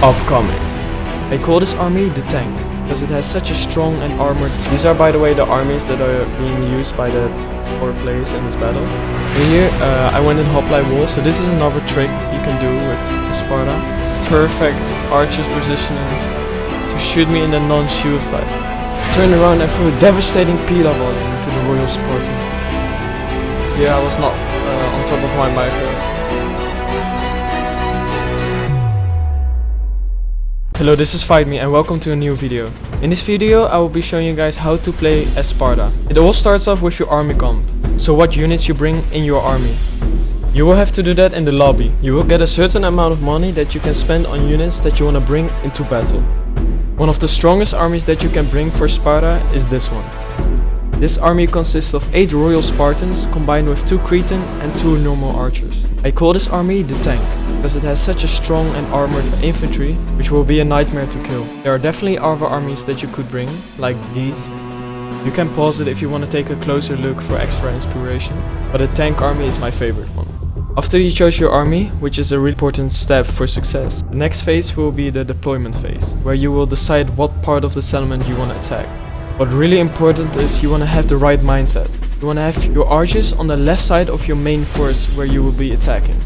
Upcoming. I call this army the tank, because it has such a strong and armored. These are, by the way, the armies that are being used by the 4 players in this battle. And here I went in hoplite wall, so this is another trick you can do with Sparta. Perfect archers positionings to shoot me in the non-shield side. Turned around and threw a devastating pila volley into the Royal Spartans. Here I was not on top of my micro. Hello, this is FightMe and welcome to a new video. In this video I will be showing you guys how to play as Sparta. It all starts off with your army comp, so what units you bring in your army. You will have to do that in the lobby. You will get a certain amount of money that you can spend on units that you want to bring into battle. One of the strongest armies that you can bring for Sparta is this one. This army consists of 8 Royal Spartans combined with 2 Cretan and 2 normal archers. I call this army the tank, because it has such a strong and armored infantry, which will be a nightmare to kill. There are definitely other armies that you could bring, like these. You can pause it if you want to take a closer look for extra inspiration, but the tank army is my favorite one. After you chose your army, which is a really important step for success, the next phase will be the deployment phase, where you will decide what part of the settlement you want to attack. What really important is you want to have the right mindset. You want to have your archers on the left side of your main force where you will be attacking.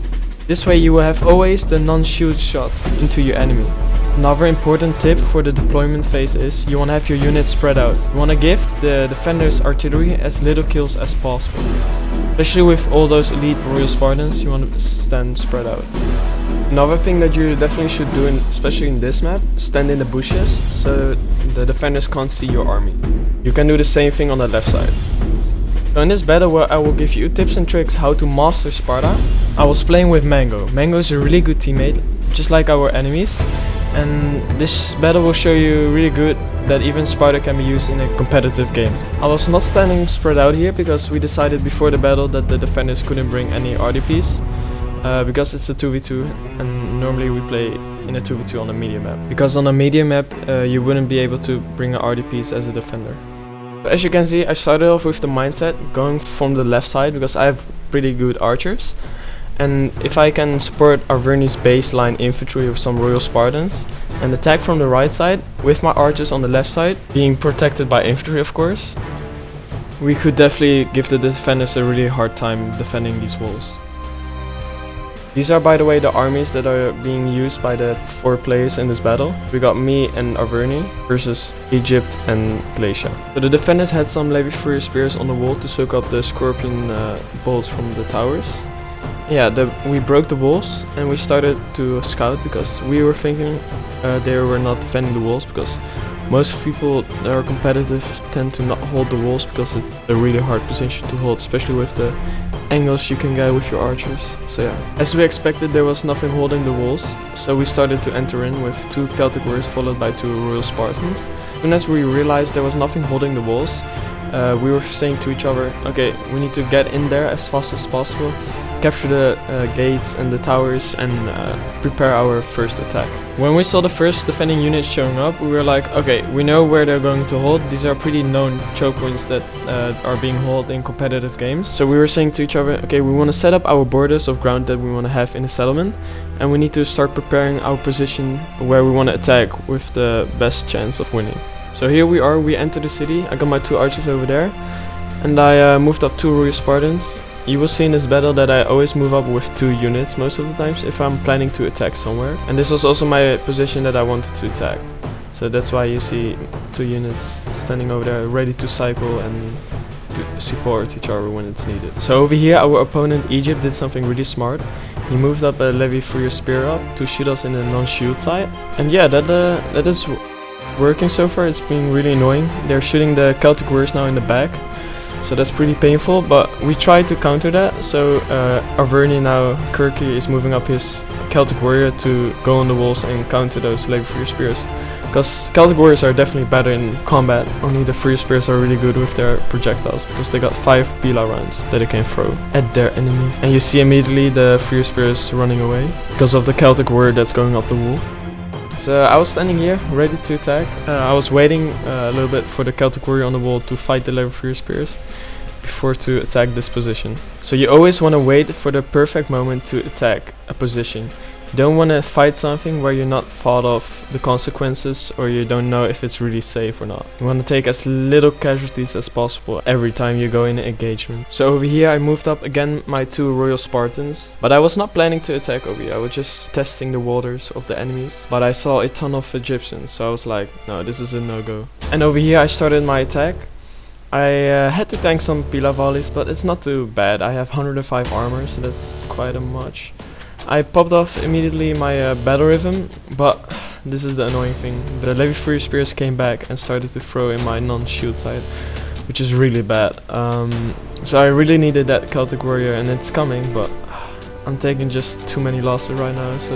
This way you will have always the non-shield shots into your enemy. Another important tip for the deployment phase is you want to have your units spread out. You want to give the defenders artillery as little kills as possible. Especially with all those elite Royal Spartans, you want to stand spread out. Another thing that you definitely should do, especially in this map, stand in the bushes so the defenders can't see your army. You can do the same thing on the left side. So in this battle where I will give you tips and tricks how to master Sparta, I was playing with Mango. Mango is a really good teammate, just like our enemies. And this battle will show you really good that even Sparta can be used in a competitive game. I was not standing spread out here because we decided before the battle that the defenders couldn't bring any RDPs. Because it's a 2v2 and normally we play in a 2v2 on a medium map. Because on a medium map you wouldn't be able to bring an RDPs as a defender. As you can see, I started off with the mindset going from the left side because I have pretty good archers. And if I can support Arverni's baseline infantry with some Royal Spartans and attack from the right side with my archers on the left side, being protected by infantry of course, we could definitely give the defenders a really hard time defending these walls. These are, by the way, the armies that are being used by the 4 players in this battle. We got me and Arverni versus Egypt and Glacia. So the defenders had some Levi Furious Spears on the wall to soak up the scorpion bolts from the towers. Yeah, we broke the walls and we started to scout because we were thinking they were not defending the walls, because most people that are competitive tend to not hold the walls because it's a really hard position to hold, especially with the angles you can get with your archers. So yeah, as we expected, there was nothing holding the walls, so we started to enter in with 2 Celtic warriors followed by 2 Royal Spartans. As soon as we realized there was nothing holding the walls, we were saying to each other, okay, we need to get in there as fast as possible, capture the gates and the towers and prepare our first attack. When we saw the first defending units showing up, we were like, okay, we know where they're going to hold. These are pretty known choke points that are being held in competitive games. So we were saying to each other, okay, we want to set up our borders of ground that we want to have in the settlement, and we need to start preparing our position where we want to attack with the best chance of winning. So here we are, we enter the city. I got my 2 archers over there and I moved up 2 Royal Spartans. You will see in this battle that I always move up with 2 units most of the times if I'm planning to attack somewhere. And this was also my position that I wanted to attack. So that's why you see 2 units standing over there ready to cycle and to support each other when it's needed. So over here our opponent Egypt did something really smart. He moved up a Levi Furious Spear up to shoot us in the non-shield side. And yeah, that is working so far. It's been really annoying. They're shooting the Celtic warriors now in the back. So that's pretty painful, but we tried to counter that. So Arverni now, Kirky is moving up his Celtic warrior to go on the walls and counter those Levi Furious Spears. Because Celtic warriors are definitely better in combat, only the Furious Spears are really good with their projectiles, because they got 5 Pila rounds that they can throw at their enemies. And you see immediately the Furious Spears running away, because of the Celtic warrior that's going up the wall. So I was standing here, ready to attack. I was waiting a little bit for the Celtic warrior on the wall to fight the Levi Furious Spears before to attack this position. So you always want to wait for the perfect moment to attack a position. You don't want to fight something where you're not thought of the consequences, or you don't know if it's really safe or not. You want to take as little casualties as possible every time you go in an engagement. So over here I moved up again my 2 Royal Spartans, but I was not planning to attack over here. I was just testing the waters of the enemies, but I saw a ton of Egyptians, so I was like, no, this is a no-go. And over here I started my attack. I had to tank some Pila volleys, but it's not too bad. I have 105 armor, so that's quite a much. I popped off immediately my battle rhythm, but this is the annoying thing. The Levi Fury Spears came back and started to throw in my non-shield side, which is really bad. So I really needed that Celtic Warrior, and it's coming, but I'm taking just too many losses right now. So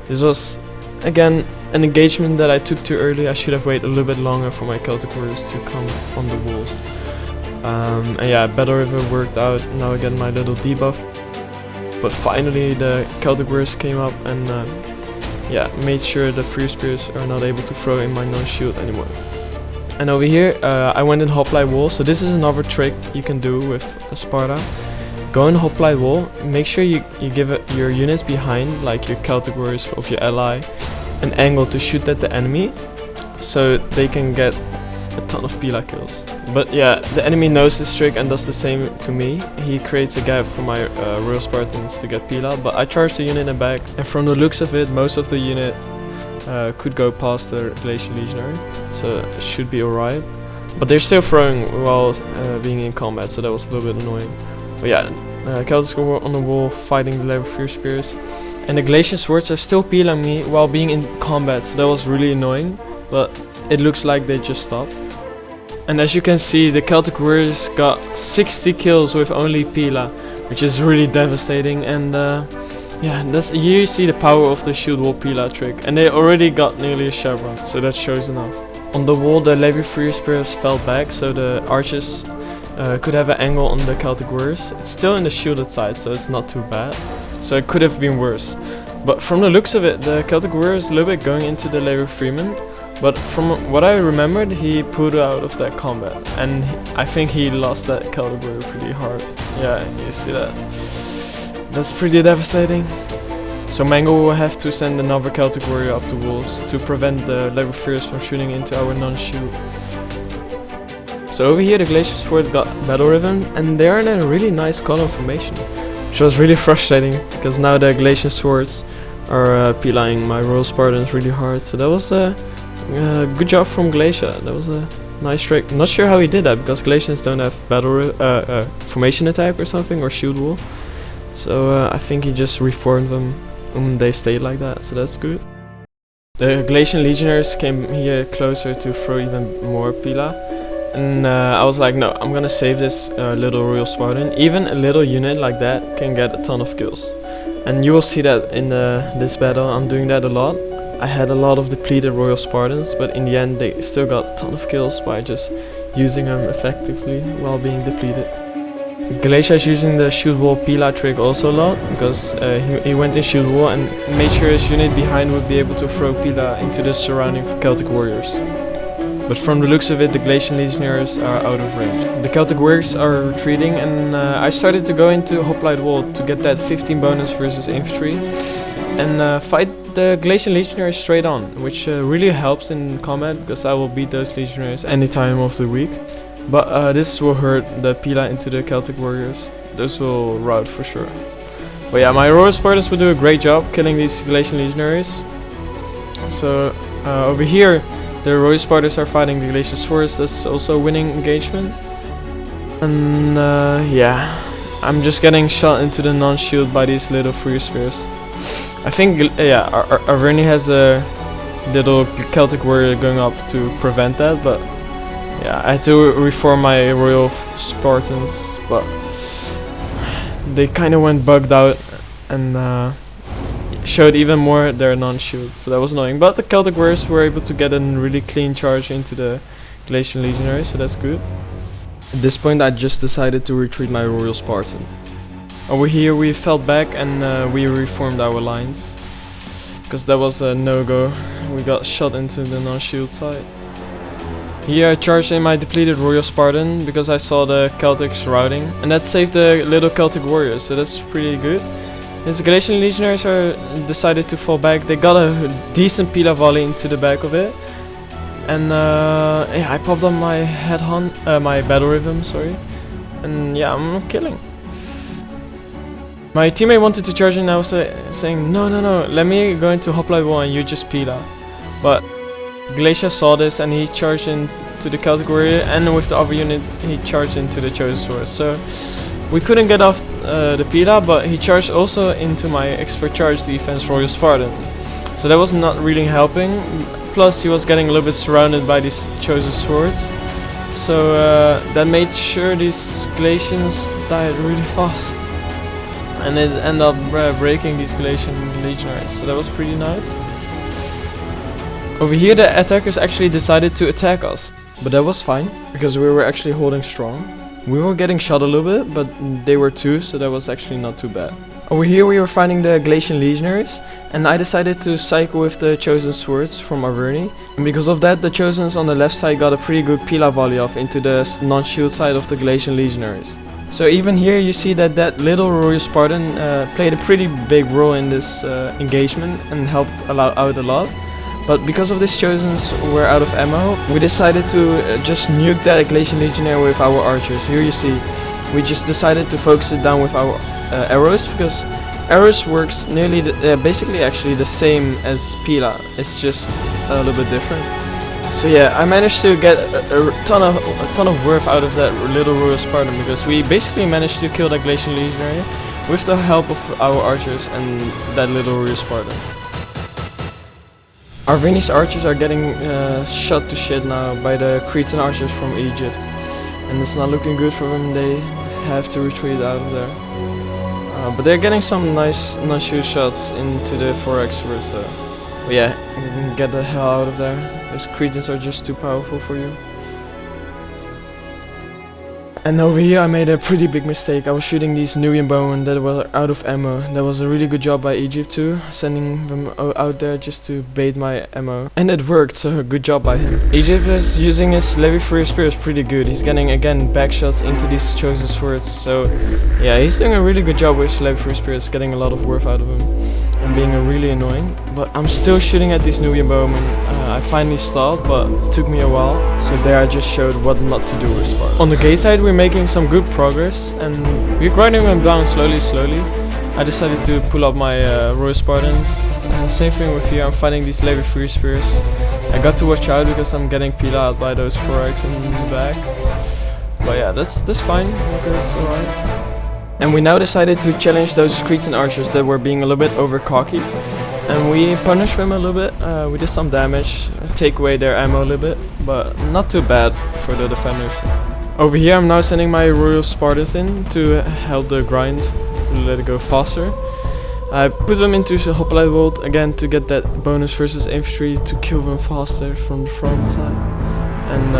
this was, again, an engagement that I took too early. I should have waited a little bit longer for my Celtic Warriors to come on the walls. And yeah, Battle River worked out. Now I get my little debuff. But finally the Celtic Warriors came up and yeah, made sure the Free Spears are not able to throw in my non-shield anymore. And over here I went in Hoplite wall. So this is another trick you can do with Sparta. Go in Hoplite wall, make sure you give your units behind, like your Celtic Warriors of your ally, an angle to shoot at the enemy, so they can get a ton of Pila kills. But yeah, the enemy knows this trick and does the same to me. He creates a gap for my Royal Spartans to get Pila, but I charged the unit in the back, and from the looks of it, most of the unit could go past the Glacial Legionary, so it should be alright. But they're still throwing while being in combat, so that was a little bit annoying. But yeah, Celtics were on the wall fighting the Level 4 Spears, and the Glacial Swords are still peeling me while being in combat, so that was really annoying, but it looks like they just stopped. And as you can see, the Celtic Warriors got 60 kills with only Pila, which is really devastating. And yeah, here you see the power of the shield wall Pila trick, and they already got nearly a chevron, so that shows enough. On the wall, the Levi Fury Spears fell back, so the archers could have an angle on the Celtic Warriors. It's still in the shielded side, so it's not too bad. So it could have been worse. But from the looks of it, the Celtic Warriors a little bit going into the Levi Freeman. But from what I remembered, he pulled out of that combat, and I think he lost that Celtic Warrior pretty hard. Yeah, you see that? That's pretty devastating. So Mango will have to send another Celtic Warrior up the walls to prevent the Level 4s from shooting into our non-shield. So over here the Glacial Sword got Battle Riven, and they are in a really nice column formation, which was really frustrating, because now the Glacial Swords are Pilaing my Royal Spartans really hard. So that was a good job from Glacier. That was a nice trick. Not sure how he did that, because Glacians don't have formation attack or something, or shield wall. So I think he just reformed them and they stayed like that, so that's good. The Glacian Legionnaires came here closer to throw even more Pila, and I was like, no, I'm gonna save this little Royal Spartan. Even a little unit like that can get a ton of kills, and you will see that in this battle. I'm doing that a lot. I had a lot of depleted Royal Spartans, but in the end they still got a ton of kills by just using them effectively while being depleted. Glacier is using the shield wall Pila trick also a lot, because he went in shield wall and made sure his unit behind would be able to throw Pila into the surrounding Celtic Warriors. But from the looks of it, the Glacian Legionnaires are out of range. The Celtic Warriors are retreating, and I started to go into Hoplite wall to get that 15 bonus versus infantry and fight the Glacian Legionnaires straight on, which really helps in combat, because I will beat those Legionnaires any time of the week. But this will hurt the Pila into the Celtic Warriors. This will rout for sure. But yeah, my Royal Spartans will do a great job killing these Glacian Legionaries. So over here, the Royal Spartans are fighting the Glacial Swords. That's also a winning engagement. And yeah, I'm just getting shot into the non-shield by these little Free Spears. I think yeah, Arverni has a little Celtic Warrior going up to prevent that, but yeah, I had to reform my Royal Spartans, but they kind of went bugged out and showed even more their non-shield, so that was annoying. But the Celtic Warriors were able to get a really clean charge into the Glacian Legionary, so that's good. At this point I just decided to retreat my Royal Spartan. Over here we fell back and we reformed our lines, because that was a no-go. We got shot into the non-shield side. Here I charged in my depleted Royal Spartan because I saw the Celtics routing, and that saved the little Celtic Warriors, so that's pretty good. His Galatian legionaries are decided to fall back. They got a decent Pila volley into the back of it. And yeah, I popped on my my battle rhythm, sorry. And yeah, I'm killing. My teammate wanted to charge in, and I was saying, no, let me go into Hoplite wall and you just Pila. But Glacia saw this and he charged into the Celtic Warrior, and with the other unit he charged into the Chosen Sword. So we couldn't get off the Pila, but he charged also into my expert charge defense Royal Spartan. So that was not really helping. Plus he was getting a little bit surrounded by these Chosen Swords. So that made sure these Galatians died really fast. And it ended up breaking these Galatian legionaries, so that was pretty nice. Over here the attackers actually decided to attack us, but that was fine, because we were actually holding strong. We were getting shot a little bit, but they were too, so that was actually not too bad. Over here we were fighting the Galatian legionaries, and I decided to cycle with the Chosen Swords from Averni. And because of that, the Chosens on the left side got a pretty good Pila volley off into the non-shield side of the Galatian legionaries. So even here you see that little Royal Spartan played a pretty big role in this engagement and helped out a lot. But because of this Chosens were out of ammo, we decided to just nuke that Galatian Legionary with our archers. Here you see, we just decided to focus it down with our arrows, because arrows works nearly basically actually the same as Pila. It's just a little bit different. So yeah, I managed to get a ton of worth out of that little Royal Spartan, because we basically managed to kill that Galatian Legionary with the help of our archers and that little Royal Spartan. Arvini's archers are getting shot to shit now by the Cretan archers from Egypt, and it's not looking good for them. They have to retreat out of there. But they're getting some nice non-shoot shots into the 4x swords, so but yeah, you can get the hell out of there. Those Cretans are just too powerful for you. And over here I made a pretty big mistake. I was shooting these Nubian bowmen that were out of ammo. That was a really good job by Egypt too, sending them out there just to bait my ammo. And it worked, so good job by him. Egypt is using his Levi Furious Spears pretty good. He's getting again back shots into these Chosen Swords. So yeah, he's doing a really good job with Levi Furious Spears, getting a lot of worth out of him and being really annoying. But I'm still shooting at these Nubian bowmen. I finally stopped, but it took me a while. So there I just showed what not to do with Sparta. On the gate side we're making some good progress, and we're grinding them down slowly. I decided to pull up my Royal Spartans. Same thing with here, I'm fighting these Levi Furious Spears. I got to watch out because I'm getting peeled out by those 4x in the back. But yeah, that's fine, because alright. And we now decided to challenge those Cretan archers that were being a little bit over cocky. And we punished them a little bit. We did some damage, take away their ammo a little bit, but not too bad for the defenders. Over here I'm now sending my Royal Spartans in to help the grind, to let it go faster. I put them into the Hoplite Vault again to get that bonus versus infantry to kill them faster from the front side. And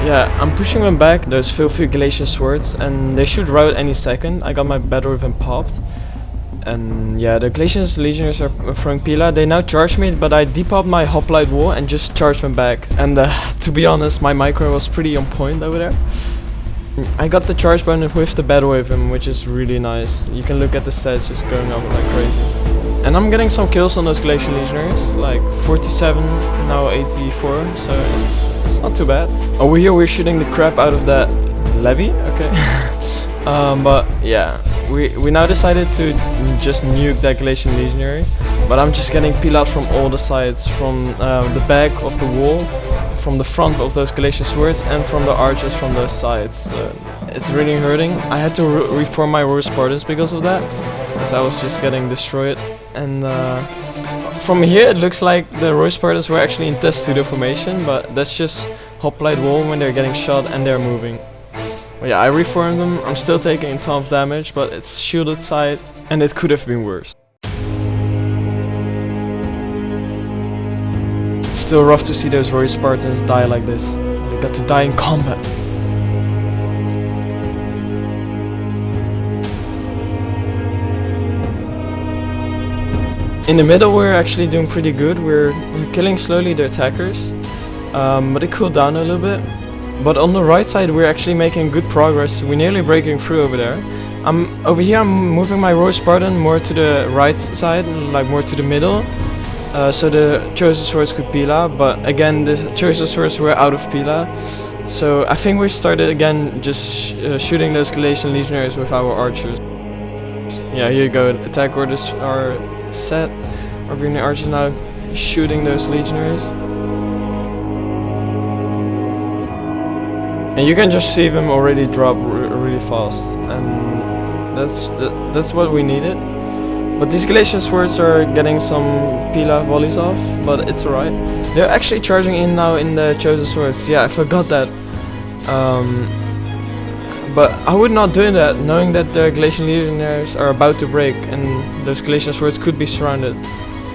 yeah, I'm pushing them back, those filthy Galatian swords, and they should rout any second. I got my battle rhythm popped. And yeah, the Galatian legionaries are throwing Pila. They now charge me, but I depopped my Hoplite wall and just charged them back. And to be honest, my micro was pretty on point over there. I got the charge bonus with the battle rhythm, which is really nice. You can look at the stats just going up like crazy. And I'm getting some kills on those Galatian legionaries, like 47, now 84, so it's not too bad. Over here we're shooting the crap out of that levy, okay. But yeah, we now decided to just nuke that Galatian legionary, but I'm just getting peeled out from all the sides, from the back of the wall, from the front of those Galatian swords, and from the archers from the sides. It's really hurting. I had to reform my Royal Spartans because of that, because I was just getting destroyed. And from here it looks like the Royal Spartans were actually in test studio formation, but that's just Hoplite wall when they're getting shot and they're moving. But yeah, I reformed them. I'm still taking a ton of damage, but it's shielded side and it could have been worse. It's still rough to see those Royal Spartans die like this. They got to die in combat. In the middle we're actually doing pretty good. We're killing slowly the attackers, but it cooled down a little bit. But on the right side we're actually making good progress. We're nearly breaking through over there. I'm over here. I'm moving my Royal Spartan more to the right side, like more to the middle, so the chosen swords could pila. But again, the chosen swords were out of pila, so I think we started again just shooting those Galatian legionaries with our archers. Yeah, here you go. Attack orders are set. Our Vigney archers now shooting those legionaries. And you can just see them already drop really fast, and that's what we needed. But these Galatian swords are getting some pila volleys off, but it's alright. They're actually charging in now in the chosen swords. Yeah, I forgot that. But I would not do that, knowing that the Galatian legionaries are about to break, and those Galatian swords could be surrounded.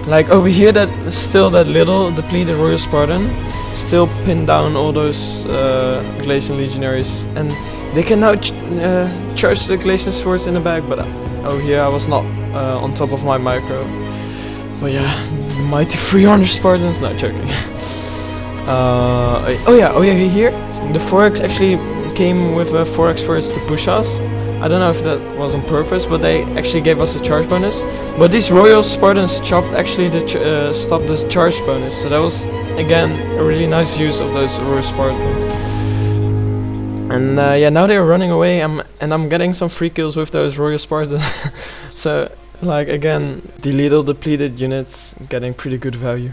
Like over here, that still that little depleted Royal Spartan still pinned down all those Galatian legionaries, and they can now charge the Galatian swords in the back. But over here I was not on top of my micro. But yeah, the mighty 300 Spartans. Not joking. Oh yeah, here the 4x actually came with a 4x first to push us. I don't know if that was on purpose, but they actually gave us a charge bonus. But these Royal Spartans chopped actually the stopped the charge bonus, so that was again a really nice use of those Royal Spartans. And yeah, now they're running away, and I'm getting some free kills with those Royal Spartans. So like again, the little depleted units getting pretty good value.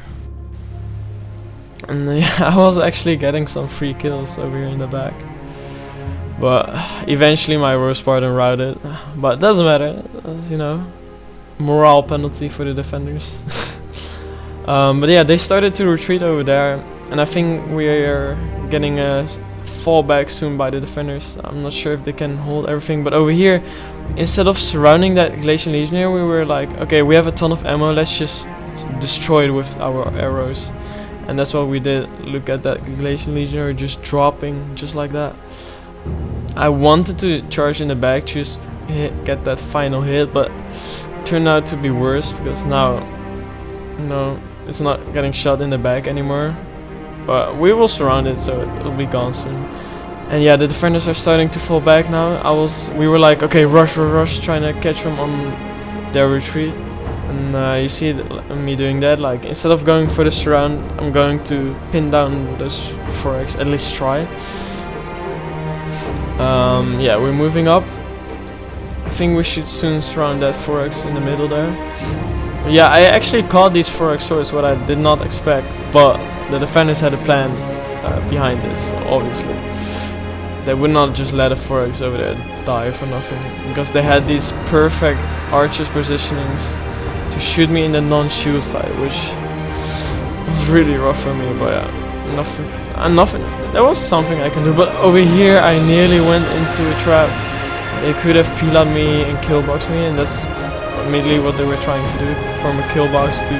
And yeah, I was actually getting some free kills over here in the back. But eventually my Royal Spartan routed, but it doesn't matter, you know, morale penalty for the defenders. But yeah, they started to retreat over there, and I think we're getting a fallback soon by the defenders. I'm not sure if they can hold everything, but over here, instead of surrounding that Galatian legionary, we were like, okay, we have a ton of ammo, let's just destroy it with our arrows. And that's what we did. Look at that Galatian legionary just dropping, just like that. I wanted to charge in the back, just get that final hit, but it turned out to be worse, because now, you know, it's not getting shot in the back anymore. But we will surround it, so it'll be gone soon. And yeah, the defenders are starting to fall back now. We were like, okay, rush, trying to catch them on their retreat. And you see me doing that. Like, instead of going for the surround, I'm going to pin down those 4x, at least try. Yeah, we're moving up. I think we should soon surround that 4x in the middle there. But yeah, I actually caught these 4x swords, what I did not expect, but the defenders had a plan behind this, obviously. They would not just let a 4x over there die for nothing, because they had these perfect archers positionings to shoot me in the non-shield side, which was really rough for me. But yeah, nothing. There was something I can do, but over here I nearly went into a trap. They could have peeled me and killboxed me, and that's immediately what they were trying to do, from a killbox to,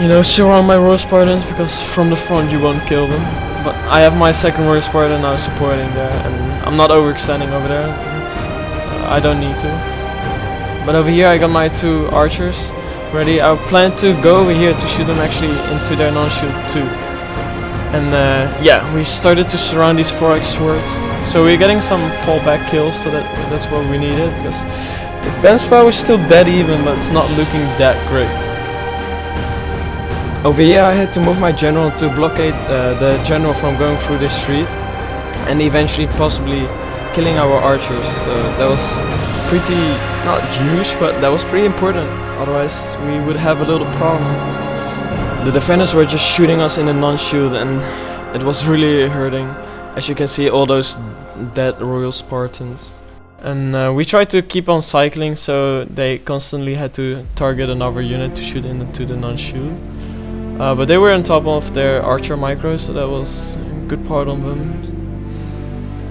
you know, surround my Royal Spartans, because from the front you won't kill them. But I have my second Royal Spartan now supporting there, and I'm not overextending over there. I don't need to. But over here I got my 2 archers ready. I plan to go over here to shoot them actually into their non-shield too. And yeah, we started to surround these 4x swords. So we're getting some fallback kills, so that's what we needed, because the bench power is still dead even, but it's not looking that great. Over here I had to move my general to blockade the general from going through this street, and eventually possibly killing our archers. So that was pretty, not huge, but that was pretty important, otherwise we would have a little problem. The defenders were just shooting us in the non-shield, and it was really hurting. As you can see, all those dead Royal Spartans. And we tried to keep on cycling, so they constantly had to target another unit to shoot into the non-shield. But they were on top of their archer micro, so that was a good part on them.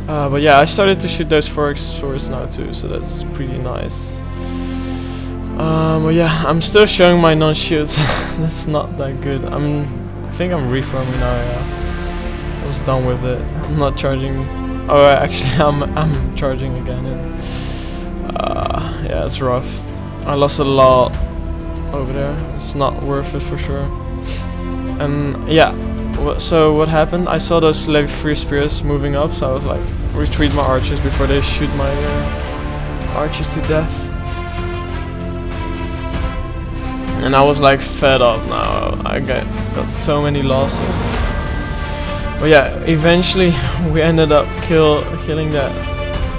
But yeah, I started to shoot those 4x swords now too, so that's pretty nice. Well yeah, I'm still showing my non-shields. That's not that good. I think I'm reforming now. Yeah, I was done with it. I'm not charging. Oh, actually, I'm charging again. And, yeah, it's rough. I lost a lot over there. It's not worth it for sure. And yeah, so what happened? I saw those level 3 spears moving up, so I was like, retreat my archers before they shoot my archers to death. And I was like fed up now. I got so many losses. But yeah, eventually we ended up killing that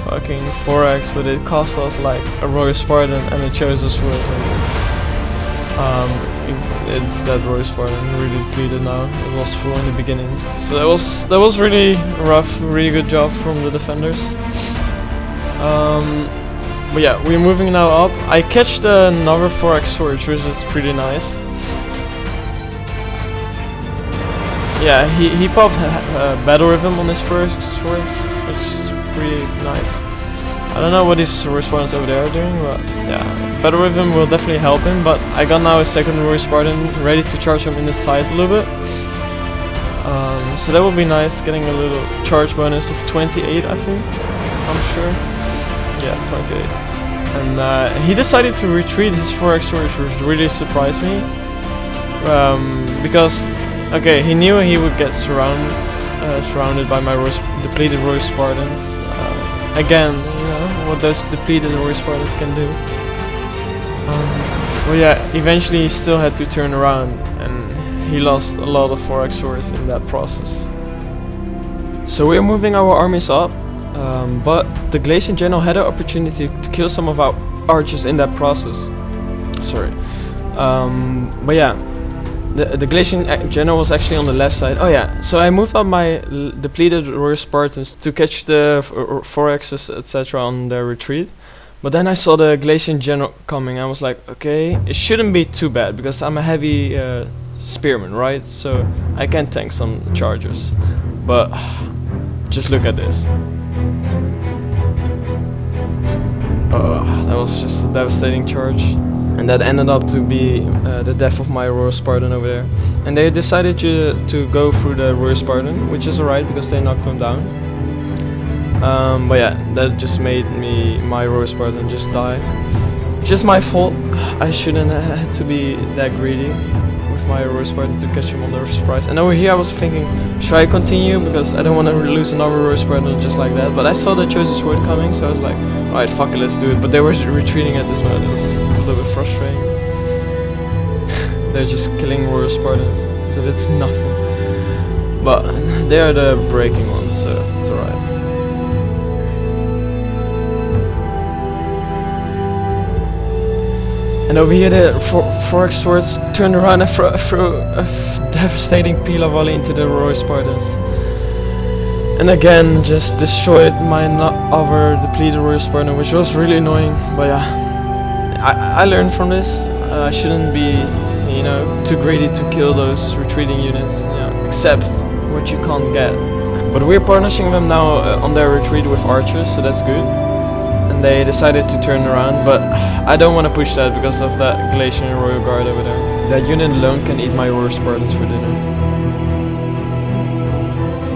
fucking 4x, but it cost us like a Royal Spartan and a Chosen Sword. It's that Royal Spartan really depleted now. It was full in the beginning, so that was really rough. Really good job from the defenders. But yeah, we're moving now up. I catched another 4x sword, which is pretty nice. Yeah, he popped Battle Rhythm on his first swords, which is pretty nice. I don't know what his Royal Spartans over there are doing, but yeah, Battle Rhythm will definitely help him. But I got now a second Royal Spartan ready to charge him in the side a little bit. So that will be nice, getting a little charge bonus of 28, I think. I'm sure. Yeah, 28. And he decided to retreat his 4x sword, which really surprised me. Because, okay, he knew he would get surrounded by my depleted Royal Spartans. Again, you know, what those depleted Royal Spartans can do. Well yeah, eventually he still had to turn around, and he lost a lot of 4x swords in that process. So we're moving our armies up, but the Glacian General had an opportunity to kill some of our archers in that process. Sorry. But yeah, the Glacian General was actually on the left side. Oh yeah, so I moved up my depleted Royal Spartans to catch the 4x's etc. on their retreat. But then I saw the Glacian General coming. I was like, okay, it shouldn't be too bad because I'm a heavy spearman, right? So I can tank some chargers. But just look at this. That was just a devastating charge. And that ended up to be the death of my Royal Spartan over there. And they decided to go through the Royal Spartan, which is alright because they knocked him down. But yeah, that just made my Royal Spartan just die. Just my fault. I shouldn't have had to be that greedy with my Royal Spartan to catch him on the surprise. And over here I was thinking, should I continue? Because I don't want to lose another Royal Spartan just like that. But I saw the Chosen Sword coming, so I was like, alright, fuck it, let's do it. But they were retreating at this moment. It was a little bit frustrating. They're just killing Royal Spartans as if it's nothing. But they are the breaking ones, so it's alright. And over here the 4x swords turned around and threw a devastating Pila volley into the Royal Spartans. And again just destroyed my other depleted Royal Spartan, which was really annoying. But yeah, I learned from this. I shouldn't be, you know, too greedy to kill those retreating units, you know, accept what you can't get. But we're punishing them now on their retreat with archers, so that's good. And they decided to turn around, but I don't want to push that because of that Glacian Royal Guard over there. That unit alone can eat my Royal Spartans for dinner.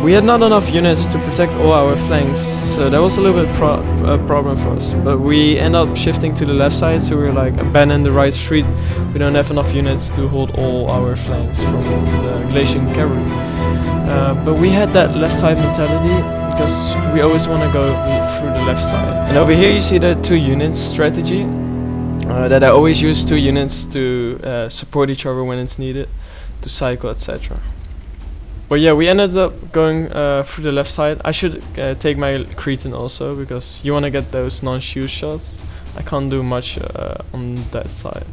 We had not enough units to protect all our flanks, so that was a little bit a problem for us. But we end up shifting to the left side, so we're like abandon the right street. We don't have enough units to hold all our flanks from the Glacian cavalry. But we had that left side mentality, because we always want to go through the left side. And over here you see the 2 units strategy, that I always use 2 units to support each other when it's needed, to cycle, etc. But yeah, we ended up going through the left side. I should take my Cretan also, because you want to get those non-shield shots. I can't do much on that side.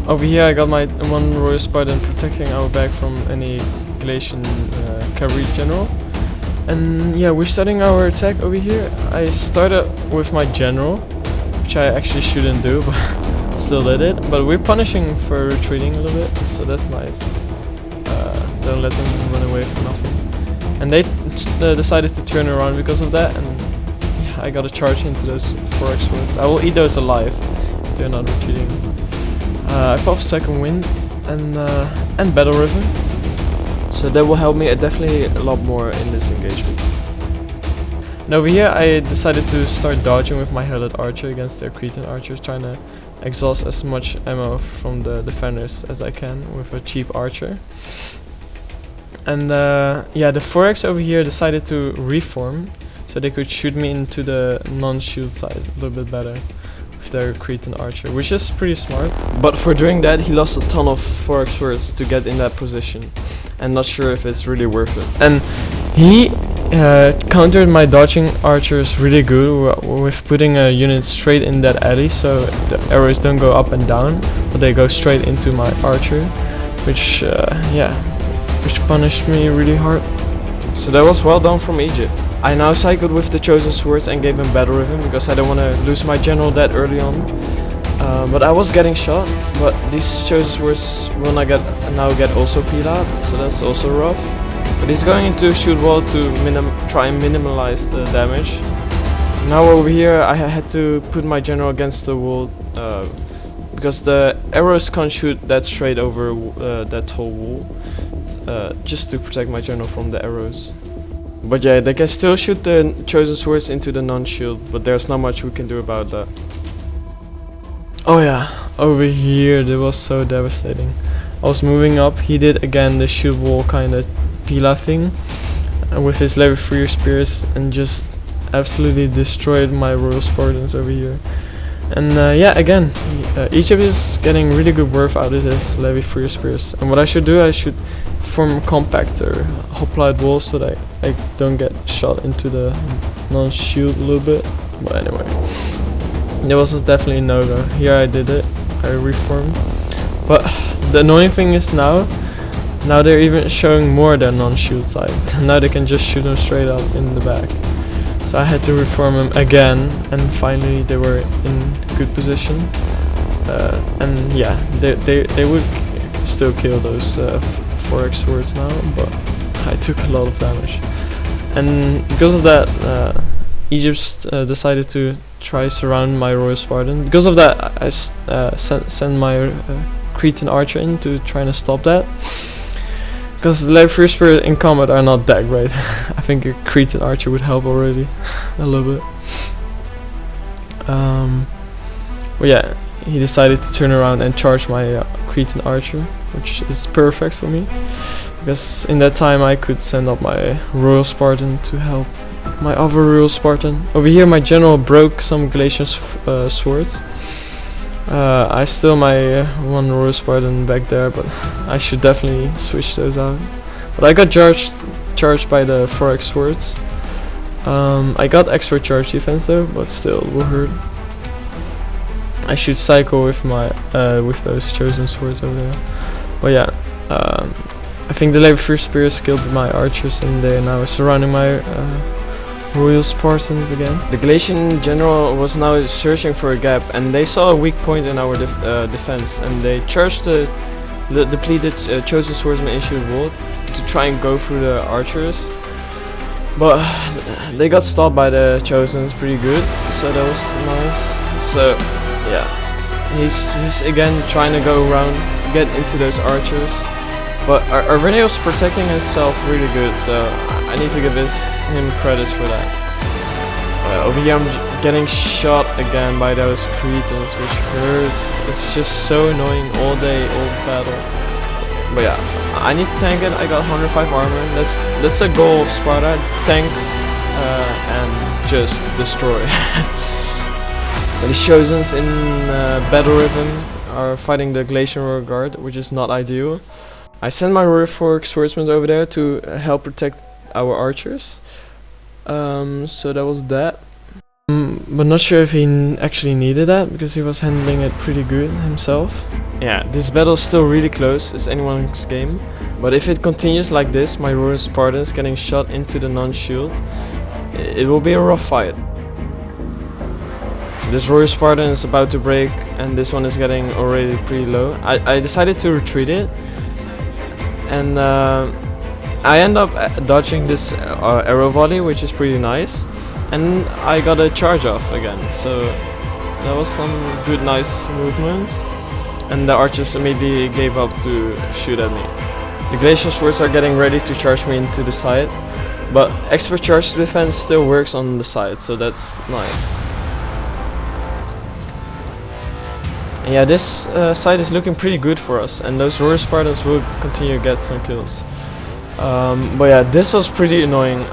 Over here I got my 1 Royal Spartan protecting our back from any Glacian cavalry general. And yeah, we're starting our attack over here. I started with my general, which I actually shouldn't do, but still did it. But we're punishing for retreating a little bit, so that's nice. Don't let them run away for nothing. And they decided to turn around because of that, and yeah, I got a charge into those 4x swords. I will eat those alive if they're not retreating. I popped second wind and battle rhythm. So that will help me definitely a lot more in this engagement. And over here I decided to start dodging with my Helot archer against their Cretan archers, trying to exhaust as much ammo from the defenders as I can with a cheap archer. And yeah, the 4x over here decided to reform. So so they could shoot me into the non-shield side a little bit better with their Cretan archer, which is pretty smart. But for doing that, he lost a ton of 4x swords to get in that position, and not sure if it's really worth it. And he countered my dodging archers really good with putting a unit straight in that alley, so the arrows don't go up and down, but they go straight into my archer, which which punished me really hard. So that was well done from Egypt. I now cycled with the chosen swords and gave him battle rhythm because I don't want to lose my general that early on. But I was getting shot, but these chosen swords will now get also Pilat, so that's also rough. But he's going into shoot wall to try and minimize the damage. Now over here I had to put my general against the wall because the arrows can't shoot that straight over that tall wall, just to protect my general from the arrows. But yeah, they can still shoot the chosen swords into the non-shield, but there's not much we can do about that. Oh yeah, over here that was so devastating. I was moving up, he did again the shoot wall kind of Pila thing with his level 3 spears and just absolutely destroyed my Royal Spartans over here. And yeah, again, Egypt is getting really good worth out of his level 3 spears. And what I should do, I should form compactor hoplite walls so that I don't get shot into the non-shield a little bit. But anyway, there was definitely no go. Here I did it, I reformed. But the annoying thing is now they're even showing more than non-shield side. Now they can just shoot them straight up in the back. So I had to reform them again, and finally they were in good position. And yeah, they would still kill those 4x swords now, but I took a lot of damage. And because of that, Egypt decided to try surround my Royal Spartan. Because of that, I sent my Cretan archer in to try to stop that. Because the level 3 spear in combat are not that great. I think a Cretan archer would help already a little bit. But yeah, he decided to turn around and charge my Cretan archer, which is perfect for me, because in that time I could send up my Royal Spartan to help my other Royal Spartan. Over here my general broke some Galatian swords. I still my one Royal Spartan back there, but I should definitely switch those out. But I got charged by the 4x swords. I got extra charge defense though, but still will hurt. I should cycle with my with those chosen swords over there. But yeah, I think the level 3 spears killed my archers, and they're now surrounding my Royal Spartans again. The Galatian general was now searching for a gap, and they saw a weak point in our defense, and they charged the depleted chosen swordsman into the wall to try and go through the archers. But they got stopped by the chosens pretty good, so that was nice. So yeah, he's again trying to go around, get into those archers. But Arrhenius was protecting himself really good, so I need to give him credits for that. Over here I'm getting shot again by those Cretans, which hurts. It's just so annoying all day, all battle. But yeah, I need to tank it. I got 105 armor. That's a goal of Sparta. Tank and just destroy. The Chosens in battle rhythm are fighting the Galatian Royal Guard, which is not ideal. I sent my Royal 4x swordsmen over there to help protect our archers. So that was that. But not sure if he actually needed that, because he was handling it pretty good himself. Yeah, this battle is still really close, it's anyone's game. But if it continues like this, my Royal Spartans getting shot into the non-shield, it will be a rough fight. This Royal Spartan is about to break, and this one is getting already pretty low. I decided to retreat it, and I end up dodging this arrow volley, which is pretty nice, and I got a charge off again, so that was some good nice movements, and the archers immediately gave up to shoot at me. The Galatian swords are getting ready to charge me into the side, but expert charge defense still works on the side, so that's nice. And yeah, this side is looking pretty good for us, and those Royal Spartans will continue to get some kills. But yeah, this was pretty annoying.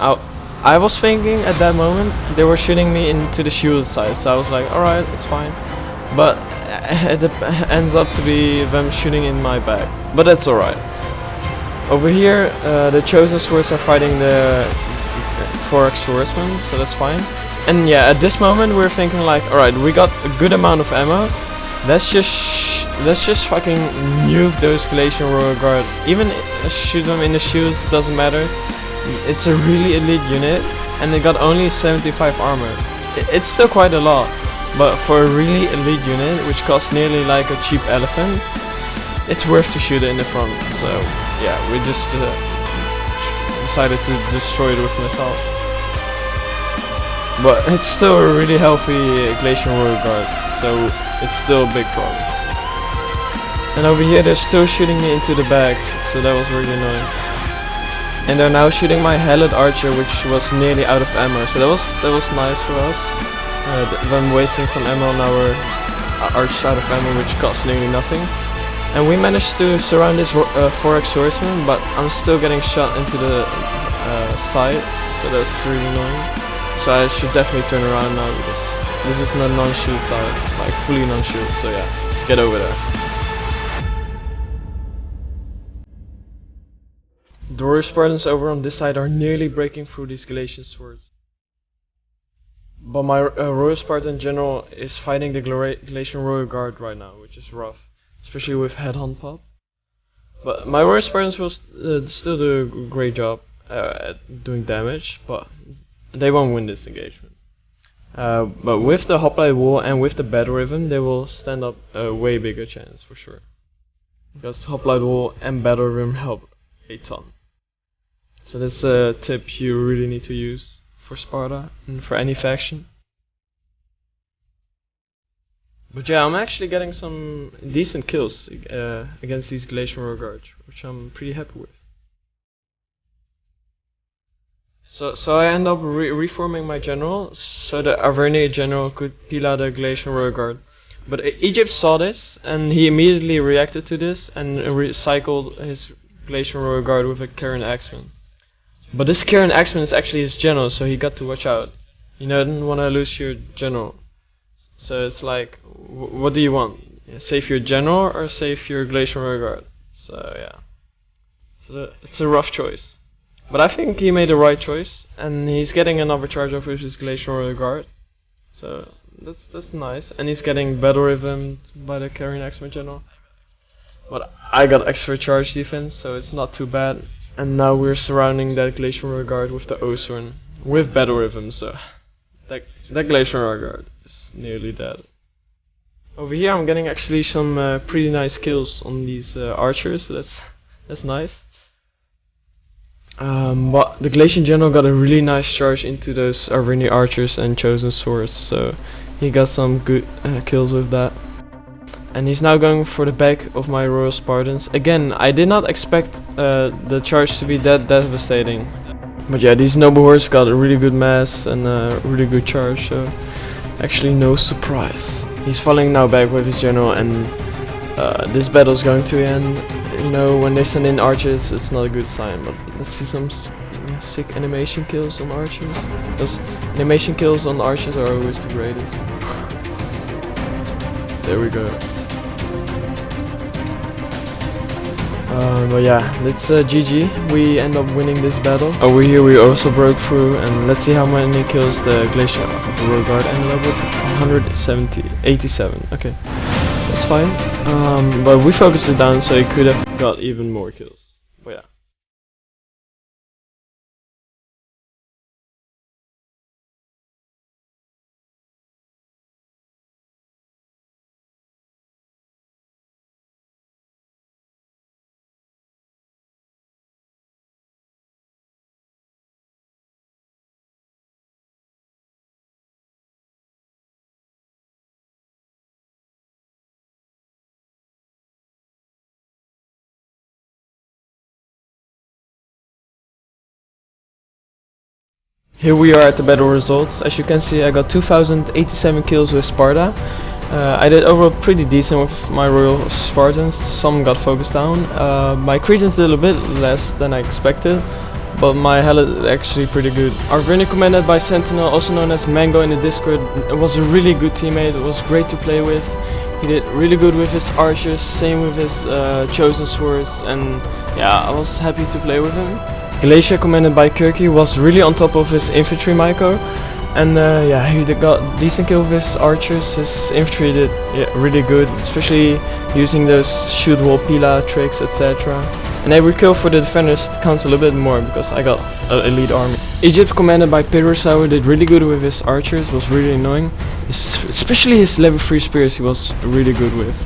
I was thinking at that moment they were shooting me into the shield side, so I was like, alright, it's fine. But it ends up to be them shooting in my back. But that's alright. Over here, the chosen swords are fighting the 4x swordsman, so that's fine. And yeah, at this moment we're thinking like, alright, we got a good amount of ammo. Let's just fucking nuke those Glacial Royal Guard. Even shoot them in the shields, doesn't matter. It's a really elite unit, and it got only 75 armor. It's still quite a lot, but for a really elite unit, which costs nearly like a cheap elephant, it's worth to shoot it in the front. So yeah, we just decided to destroy it with missiles. But it's still a really healthy Glacial Royal Guard, so it's still a big problem. And over here they're still shooting me into the back, so that was really annoying. And they're now shooting my Helot Archer, which was nearly out of ammo, so that was nice for us. Them wasting some ammo on our Arch out of ammo, which costs nearly nothing. And we managed to surround this 4x swordsman, but I'm still getting shot into the side, so that's really annoying. So I should definitely turn around now, because this is not non-shield side, like fully non-shield, so yeah, get over there. The Royal Spartans over on this side are nearly breaking through these Galatian swords. But my Royal Spartan general is fighting the Galatian Royal Guard right now, which is rough, especially with headhunt pop. But my Royal Spartans will still do a great job at doing damage, but they won't win this engagement. But with the Hoplite wall and with the battle rhythm, they will stand up a way bigger chance for sure. Because Hoplite wall and battle rhythm help a ton. So that's a tip you really need to use for Sparta and for any faction. But yeah, I'm actually getting some decent kills against these Galatian Royal Guards, which I'm pretty happy with. So I end up reforming my general, so the Averni general could peel out the Galatian Royal Guard. But Egypt saw this, and he immediately reacted to this and recycled his Galatian Royal Guard with a Karen Axeman. But this Karen Axeman is actually his general, so he got to watch out. You don't want to lose your general. So it's like, what do you want? Save your general or save your Galatian Royal Guard? So yeah, so it's a rough choice. But I think he made the right choice, and he's getting another charge off with his Galatian Royal Guard. So that's nice, and he's getting battle rhythm by the Karen Axeman general. But I got extra charge defense, so it's not too bad. And now we're surrounding that Galatian Royal Guard with the Osran with battle rhythm, so that Galatian Royal Guard is nearly dead. Over here I'm getting actually some pretty nice kills on these archers, so that's nice. But the Galatian general got a really nice charge into those Averni archers and chosen swords, so he got some good kills with that. And he's now going for the back of my Royal Spartans. Again, I did not expect the charge to be that devastating. But yeah, these noble hordes got a really good mass and a really good charge, so actually no surprise. He's falling now back with his general, and this battle is going to end. You know, when they send in archers, it's not a good sign, but let's see some sick animation kills on archers. Those animation kills on archers are always the greatest. There we go. But yeah, it's GG. We end up winning this battle. Over here we also broke through, and let's see how many kills the Glacial Royal Guard ended up with. 87. Okay, that's fine. But we focused it down, so it could have got even more kills. But yeah. Here we are at the battle results. As you can see, I got 2087 kills with Sparta. I did overall pretty decent with my Royal Spartans. Some got focused down. My Cretans did a bit less than I expected, but my hell is actually pretty good. Our Vernier commanded by Sentinel, also known as Mango in the Discord, was a really good teammate. It was great to play with. He did really good with his archers, same with his chosen swords, and yeah, I was happy to play with him. Glacier commanded by Kirky was really on top of his infantry Maiko, and yeah, he got decent kill with his archers. His infantry did really good, especially using those shoot wall pila tricks, etc. And every kill for the defenders counts a little bit more because I got an elite army. Egypt commanded by Pyrosaur did really good with his archers, was really annoying. Especially his level 3 spears he was really good with.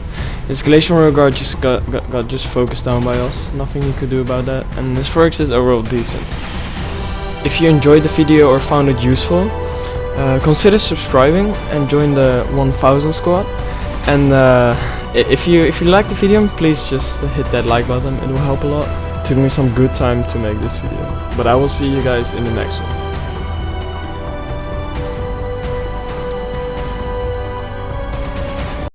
His Glacial Royal Guard just got just focused down by us, nothing he could do about that, and his Forex is overall decent. If you enjoyed the video or found it useful, consider subscribing and join the 1000 squad. And if you like the video, please just hit that like button, it will help a lot. It took me some good time to make this video, but I will see you guys in the next one.